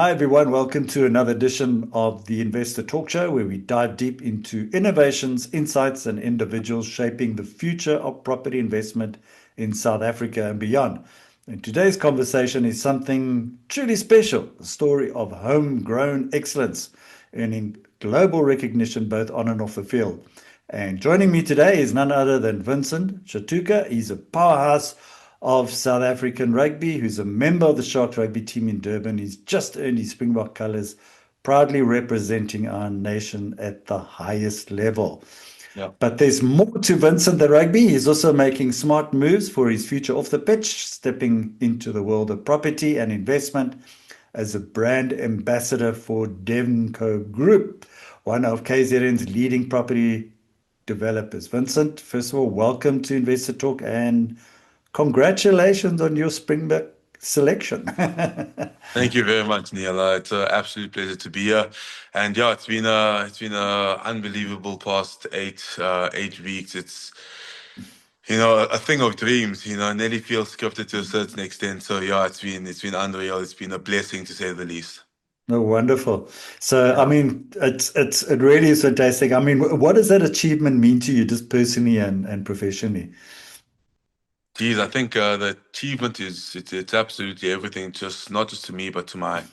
Hi, everyone. Welcome to another edition of the Investor Talk Show, where we dive deep into innovations, insights, and individuals shaping the future of property investment in South Africa and beyond. And today's conversation is something truly special, a story of homegrown excellence, earning global recognition both on and off the field. And joining me today is none other than Vincent Tshituka. He's a powerhouse of South African rugby, who's a member of the Sharks rugby team in Durban. He's just earned his Springbok colours, proudly representing our nation at the highest level. Yeah. But there's more to Vincent the rugby. He's also making smart moves for his future off the pitch, stepping into the world of property and investment as a brand ambassador for Devco Group, one of KZN's leading property developers. Vincent, first of all, welcome to Investor Talk and congratulations on your Springbok selection. Thank you very much, Neale. It's an absolute pleasure to be here. And yeah, it's been a unbelievable past 8 weeks. It's a thing of dreams. Nearly feels scripted to a certain extent. So yeah, it's been unreal. It's been a blessing to say the least. No, wonderful. So, I Yeah. mean, it really is fantastic. I mean, what does that achievement mean to you, just personally and professionally? Geez, I think the achievement it's absolutely everything. Just not just to me, but to my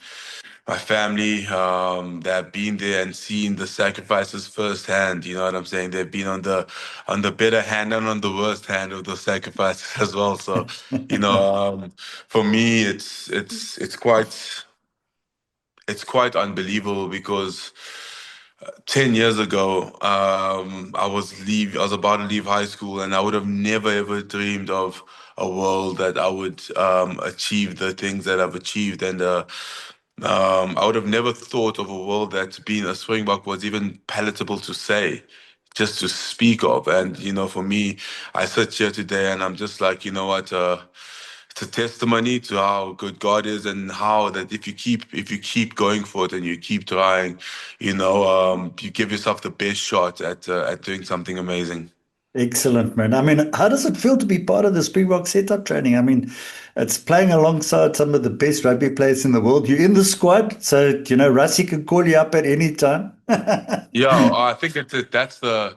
family that have been there and seen the sacrifices firsthand. You know what I'm saying? They've been on the better hand and on the worst hand of those sacrifices as well. So, you know, for me, it's quite unbelievable because 10 years ago, I was about to leave high school, and I would have never ever dreamed of a world that I would achieve the things that I've achieved, and I would have never thought of a world that being a Springbok was even palatable to say, just to speak of. And for me, I sit here today, and I'm just like, you know what? It's a testimony to how good God is, and how that if you keep going for it and you keep trying, you give yourself the best shot at doing something amazing. Excellent, man. I mean, how does it feel to be part of the Springbok setup training? I mean, it's playing alongside some of the best rugby players in the world. You're in the squad, so Rassie can call you up at any time. Yeah, I think that's the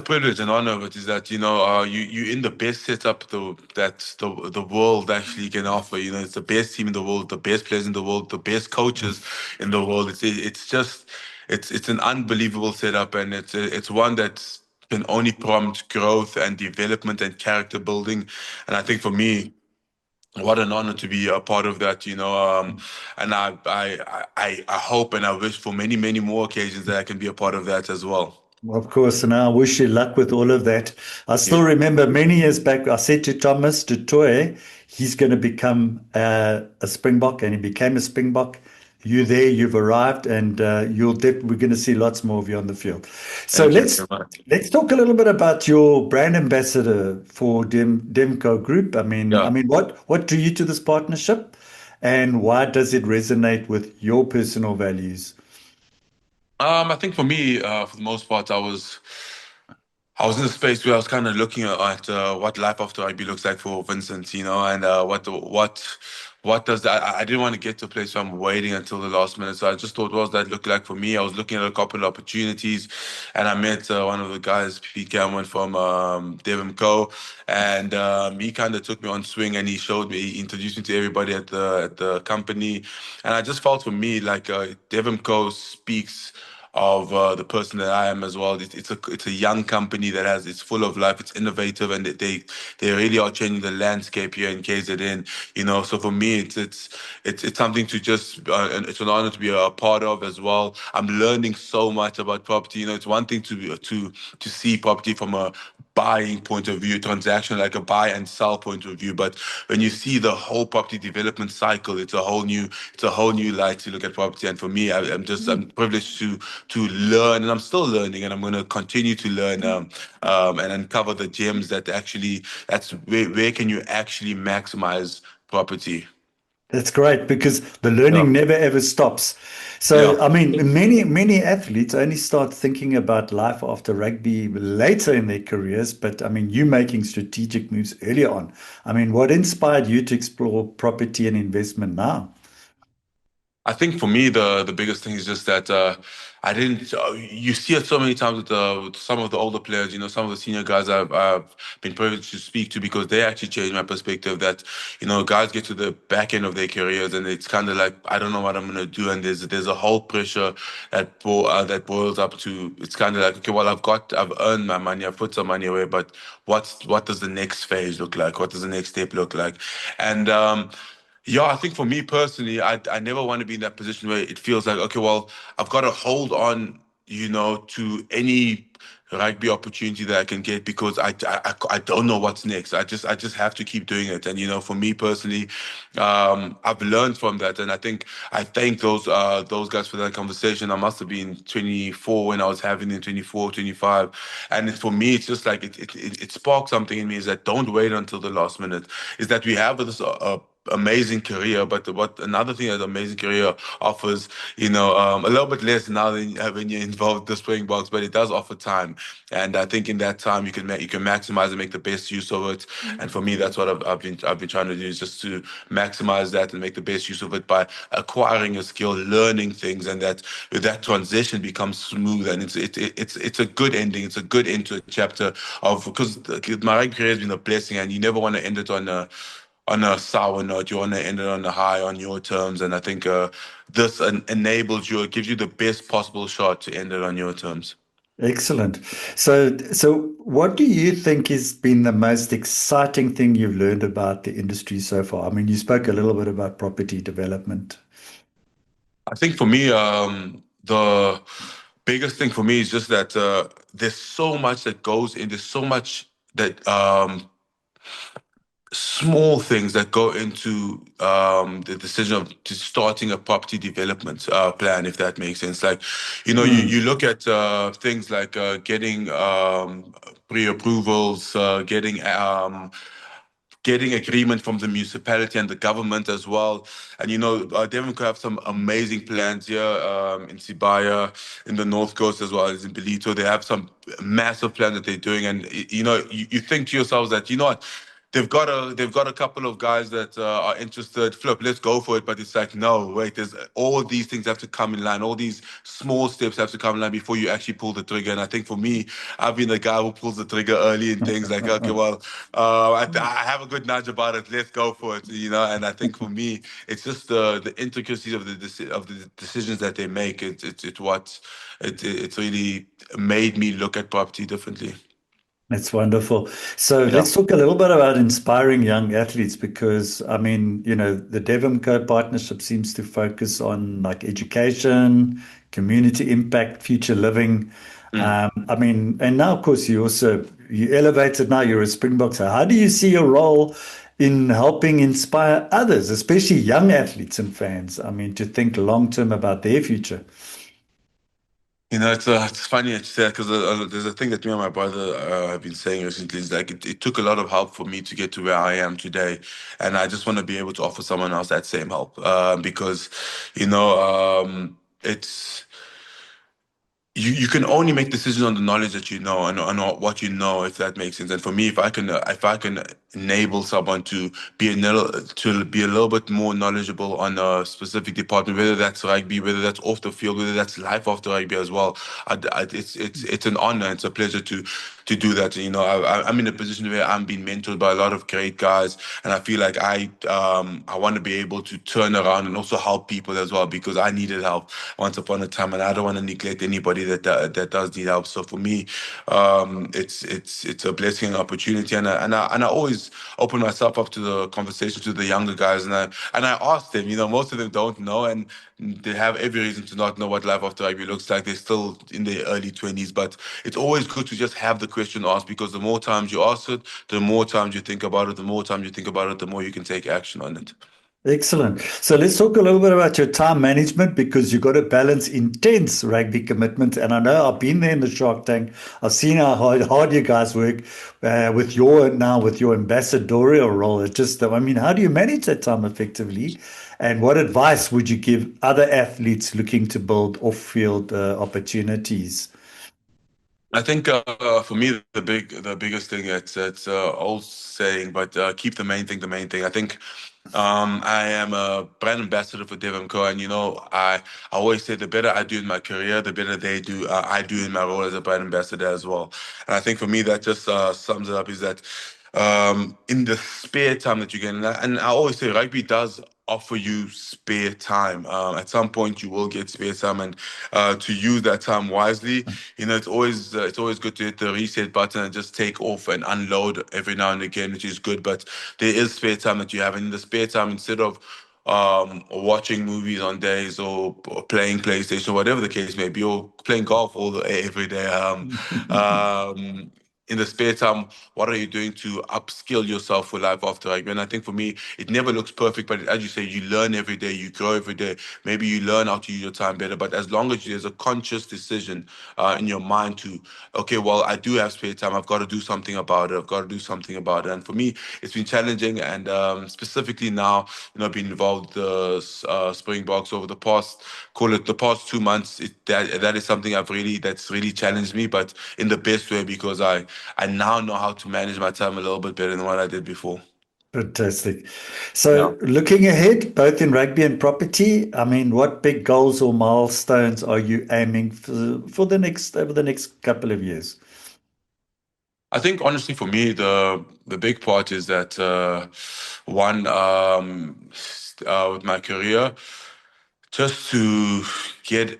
privilege and honor of it, is that you in the best setup the world actually can offer. It's the best team in the world, the best players in the world, the best coaches in the world. It's an unbelievable setup, and it's one that can only prompt growth and development and character building. And I think for me, what an honor to be a part of that. And I hope and I wish for many, many more occasions that I can be a part of that as well. Well, of course, and I wish you luck with all of that. I Yeah. still remember many years back, I said to Thomas du Toit, he's going to become a Springbok, and he became a Springbok. You there, you've arrived, and we're going to see lots more of you on the field. So Thank you let's very much. let's talk a little bit about your brand ambassador for Demco Group. I Yeah. mean, what drew you to this partnership, and why does it resonate with your personal values? I think for me, for the most part, I was in a space where I was kind of looking at what life after rugby looks like for Vincent, and what does that? I didn't want to get to a place where I'm waiting until the last minute, so I just thought, what does that look like for me? I was looking at a couple of opportunities, and I met one of the guys, Pete Cameron from Devon Co, and he kind of took me on swing, and he introduced me to everybody at the company, and I just felt for me like Devon Co speaks of the person that I am as well. It's a young company it's full of life, it's innovative, and they really are changing the landscape here in KZN. So for me, it's something to just and it's an honor to be a part of as well. I'm learning so much about property. It's one thing to see property from a buying point of view, transaction like a buy and sell point of view. But when you see the whole property development cycle, it's a whole new light to look at property. And for me, I'm privileged to learn, and I'm still learning, and I'm going to continue to learn and uncover the gems that's where can you actually maximize property. That's great because the Yeah. learning never ever stops. Yeah. So, I mean, many athletes only start thinking about life after rugby later in their careers. But I mean, you making strategic moves earlier on. I mean, what inspired you to explore property and investment now? I think for me the biggest thing is just that I didn't. You see it so many times with some of the older players. You know, some of the senior guys I've been privileged to speak to because they actually changed my perspective. That guys get to the back end of their careers and it's kind of like I don't know what I'm gonna do, and there's a whole pressure that boils up to. It's kind of like, okay, well I've earned my money, I've put some money away, but what does the next phase look like? What does the next step look like? And yeah, I think for me personally, I never want to be in that position where it feels like, okay, well, I've got to hold on, to any rugby opportunity that I can get because I don't know what's next. I just have to keep doing it. And for me personally, I've learned from that, and I think I thank those guys for that conversation. I must have been 24 when I was having it, 24, 25, and for me, it's just like it sparked something in me. Is that don't wait until the last minute. Is that we have this amazing career, but what another thing that amazing career offers, a little bit less now than when you're involved with the Springboks, but it does offer time, and I think in that time you can maximize and make the best use of it. And for me, that's what I've been trying to do is just to maximize that and make the best use of it by acquiring a skill, learning things, and that transition becomes smooth, and it's a good ending. It's a good end to a chapter of because my rugby career has been a blessing, and you never want to end it on a sour note. You want to end it on a high on your terms, and I think this enables you, it gives you the best possible shot to end it on your terms. Excellent. So what do you think has been the most exciting thing you've learned about the industry so far? I mean, you spoke a little bit about property development. I think for me, the biggest thing for me is just that there's so much that goes in. There's so much that small things that go into the decision of to starting a property development plan, if that makes sense. Like, you Mm. look at things like getting pre-approvals, getting agreement from the municipality and the government as well. And Devon could have some amazing plans here in Sibaya, in the North Coast as well as in Belito. They have some massive plans that they're doing, and you think to yourselves that what. They've got a couple of guys that are interested. Flip, let's go for it. But it's like, no, wait. There's all these things have to come in line. All these small steps have to come in line before you actually pull the trigger. And I think for me, I've been the guy who pulls the trigger early in things like, okay, well, I have a good nudge about it. Let's go for it. And I think for me, it's just the intricacies of the decisions that they make. It's really made me look at property differently. That's wonderful. So Yeah. let's talk a little bit about inspiring young athletes because I mean, the Devonco partnership seems to focus on like education, community impact, future living. Mm. I mean, and now of course you elevated now you're a Springbok. So how do you see your role in helping inspire others, especially young athletes and fans? I mean, to think long term about their future. It's funny that you say that because there's a thing that me and my brother have been saying recently is like it took a lot of help for me to get to where I am today, and I just want to be able to offer someone else that same help because it's you can only make decisions on the knowledge that you know and what you know, if that makes sense. And for me, if I can enable someone to be a little bit more knowledgeable on a specific department, whether that's rugby, whether that's off the field, whether that's life after rugby as well, it's an honor, it's a pleasure to do that. I'm in a position where I'm being mentored by a lot of great guys, and I feel like I want to be able to turn around and also help people as well because I needed help once upon a time, and I don't want to neglect anybody that does need help. So for me, it's a blessing and opportunity, and I always open myself up to the conversation to the younger guys, and I ask them. Most of them don't know, and they have every reason to not know what life after rugby looks like. They're still in their early 20s, but it's always good to just have the question asked because the more times you ask it, the more times you think about it, the more times you think about it, the more you can take action on it. Excellent. So let's talk a little bit about your time management because you've got to balance intense rugby commitment. And I know I've been there in the Shark Tank. I've seen how hard you guys work with your ambassadorial role. It's just, I mean, how do you manage that time effectively? And what advice would you give other athletes looking to build off-field opportunities? I think for me the biggest thing it's old saying, but keep the main thing the main thing. I think I am a brand ambassador for Devonco, and I always say the better I do in my career, the better I do in my role as a brand ambassador as well. And I think for me that just sums it up is that in the spare time that you get, and I always say rugby does offer you spare time. At some point, you will get spare time, and to use that time wisely, it's always good to hit the reset button and just take off and unload every now and again, which is good. But there is spare time that you have, and in the spare time, instead of watching movies on days or playing PlayStation, whatever the case may be, or playing golf every day. In the spare time, what are you doing to upskill yourself for life after rugby? And I think for me, it never looks perfect, but as you say, you learn every day, you grow every day. Maybe you learn how to use your time better, but as long as there's a conscious decision in your mind to, okay, well, I do have spare time, I've got to do something about it, I've got to do something about it. And for me, it's been challenging, and specifically now, being involved with the Springboks over the past, call it the past 2 months, that is something that's really challenged me, but in the best way because I now know how to manage my time a little bit better than what I did before. Fantastic. Yeah. So, looking ahead, both in rugby and property, I mean, what big goals or milestones are you aiming for the next over the next couple of years? I think honestly for me the big part is that one with my career just to get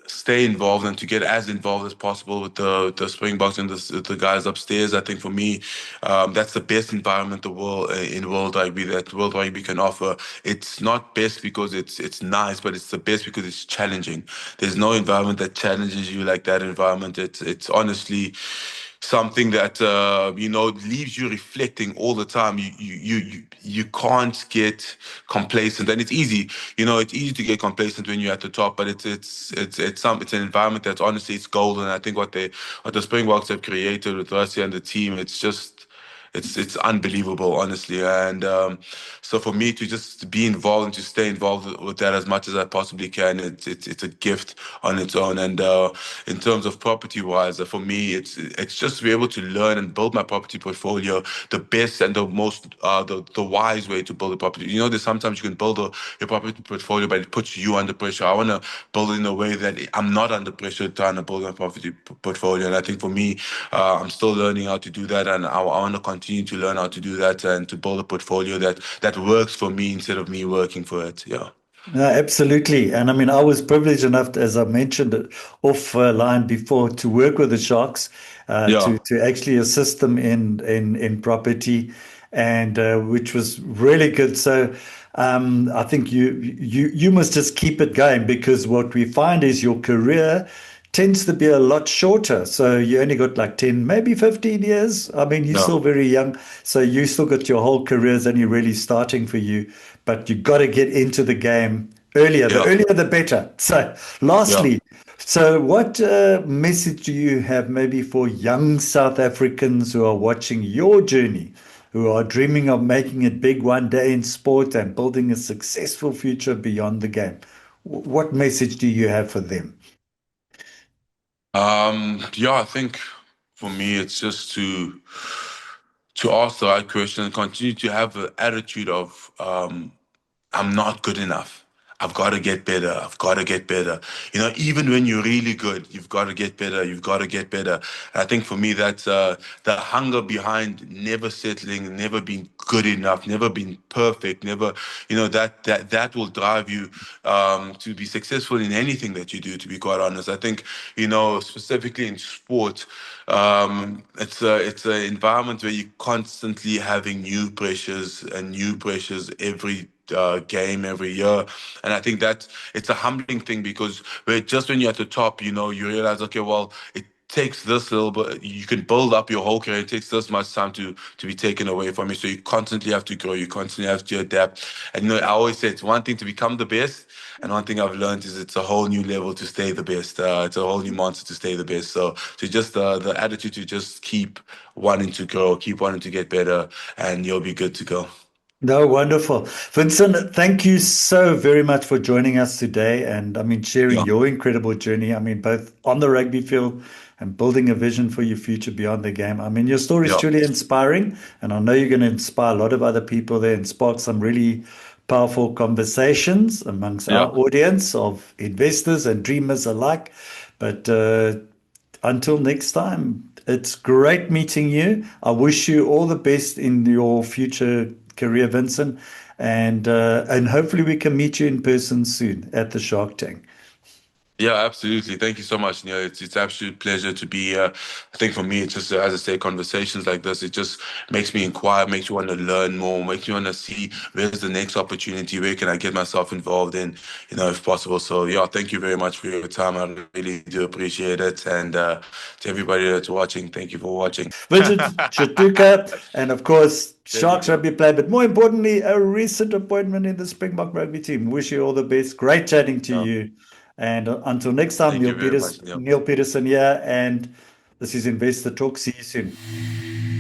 stay involved and to get as involved as possible with the Springboks and the guys upstairs. I think for me, that's the best environment the world in world rugby that world rugby can offer. It's not best because it's nice, but it's the best because it's challenging. There's no environment that challenges you like that environment. It's honestly something that leaves you reflecting all the time. You can't get complacent, and it's easy. It's easy to get complacent when you're at the top, but it's an environment that's honestly it's golden. I think what the Springboks have created with Russia and the team, it's just it's unbelievable, honestly. And so for me to just be involved and to stay involved with that as much as I possibly can, it's a gift on its own. And in terms of property wise, for me, it's just to be able to learn and build my property portfolio the best and the most the wise way to build a property. There's sometimes you can build your property portfolio, but it puts you under pressure. I want to build it in a way that I'm not under pressure trying to build my property portfolio. And I think for me, I'm still learning how to do that, and I want to continue to learn how to do that and to build a portfolio that works for me instead of me working for it. Yeah. No, absolutely. And I mean, I was privileged enough, as I mentioned it off line before, to work with the Sharks, Yeah. to actually assist them in property, and which was really good. So I think you must just keep it going, because what we find is your career tends to be a lot shorter. So you only got like 10, maybe 15 years. I mean, you're still No. very young. So you still got your whole career is only really starting for you, but you got to get into the game earlier. The Yeah. earlier, the better. So Yeah. lastly, so what message do you have maybe for young South Africans who are watching your journey, who are dreaming of making it big one day in sport and building a successful future beyond the game? What message do you have for them? Yeah, I think for me it's just to ask the right question and continue to have an attitude of I'm not good enough. I've got to get better. I've got to get better. Even when you're really good, you've got to get better. You've got to get better. And I think for me, that's the hunger behind never settling, never being good enough, never being perfect, never, that will drive you to be successful in anything that you do, to be quite honest. I think, specifically in sport, it's an environment where you're constantly having new pressures every game every year. And I think that it's a humbling thing because just when you're at the top, you realize, okay, well, it takes this little bit, you can build up your whole career. It takes this much time to be taken away from you. So you constantly have to grow, you constantly have to adapt. And I always say it's one thing to become the best. And one thing I've learned is it's a whole new level to stay the best. It's a whole new monster to stay the best. So to just the attitude to just keep wanting to grow, keep wanting to get better, and you'll be good to go. No, wonderful. Vincent, thank you so very much for joining us today and I mean sharing Yeah, your incredible journey. I mean, both on the rugby field and building a vision for your future beyond the game. I mean, your story is yeah, truly inspiring, and I know you're going to inspire a lot of other people there and spark some really powerful conversations amongst yeah. our audience of investors and dreamers alike. But until next time, it's great meeting you. I wish you all the best in your future career, Vincent, and hopefully we can meet you in person soon at the Shark Tank. Yeah, absolutely. Thank you so much, Neil. It's absolute pleasure to be here. I think for me, it's just as I say, conversations like this, it just makes me inquire, makes me want to learn more, makes me want to see where's the next opportunity, where can I get myself involved in, if possible. So yeah, thank you very much for your time. I really do appreciate it. And to everybody that's watching, thank you for watching. Vincent Tshituka, and of course, There you Sharks go. rugby player, but more importantly, a recent appointment in the Springbok rugby team. Wish you all the best. Great chatting to Yeah. you. And until next time, Thank you very much, Neil. Neale Petersen here, and this is Investor Talk. See you soon.